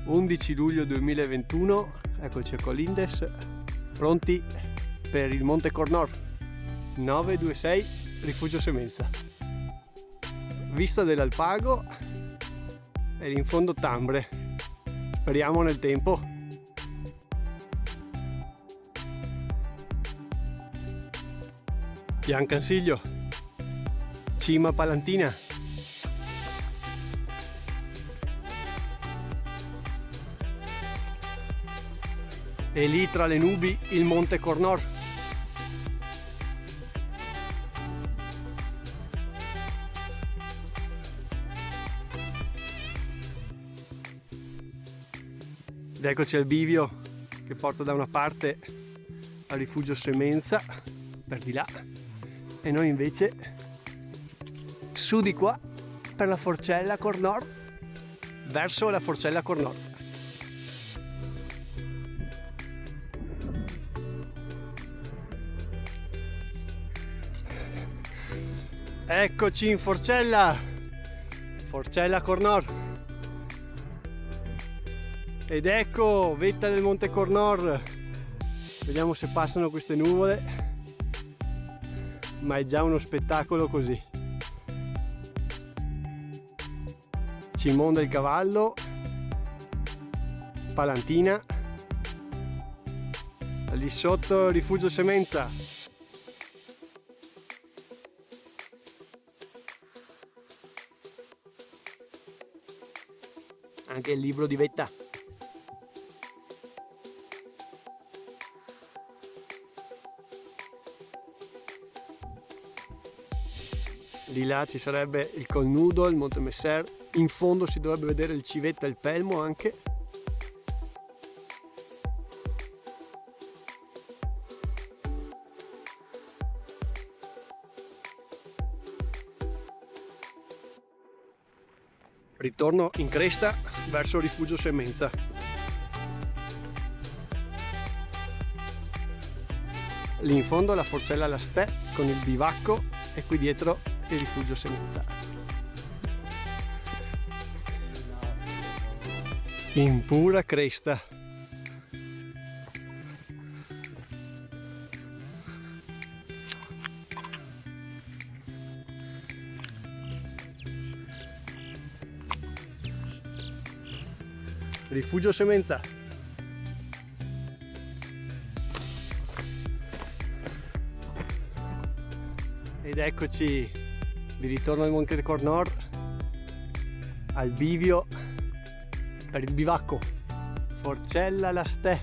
11 luglio 2021, eccoci a Colindes, pronti per il Monte Cornor 926 Rifugio Semenza. Vista dell'Alpago e in fondo Tambre, speriamo nel tempo. Biancansiglio, cima Palantina. E lì tra le nubi il Monte Cornor. Ed eccoci al bivio che porta da una parte al Rifugio Semenza, per di là, e noi invece su di qua per la Forcella Cornor, verso la Forcella Cornor. Eccoci in Forcella Cornor, ed ecco vetta del Monte Cornor. Vediamo se passano queste nuvole, ma è già uno spettacolo così. Cimon del Cavallo, Palantina, lì sotto Rifugio Semenza. Anche il libro di vetta. Di là ci sarebbe il Col Nudo, il Monte Messer. In fondo si dovrebbe vedere il Civetta e il Pelmo anche. Ritorno in cresta verso il Rifugio Semenza. Lì in fondo la Forcella Lastè con il bivacco e qui dietro il Rifugio Semenza. In pura cresta. Rifugio Semenza. Ed eccoci di ritorno al Monte Cornor, al bivio per il bivacco Forcella Lastè.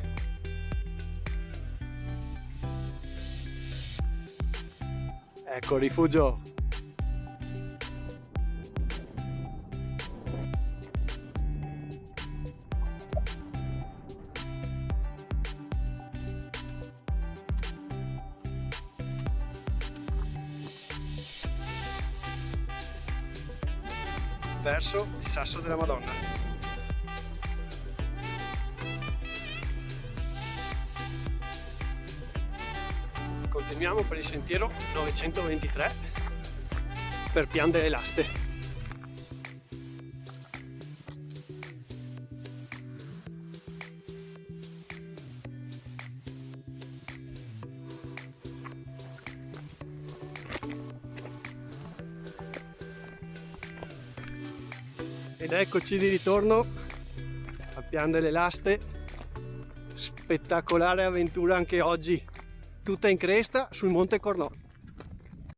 Ecco il rifugio. Verso il Sasso della Madonna. Continuiamo per il sentiero 923 per Pian delle Laste. Ed eccoci di ritorno a Pian delle Laste. Spettacolare avventura anche oggi, tutta in cresta sul Monte Cornor.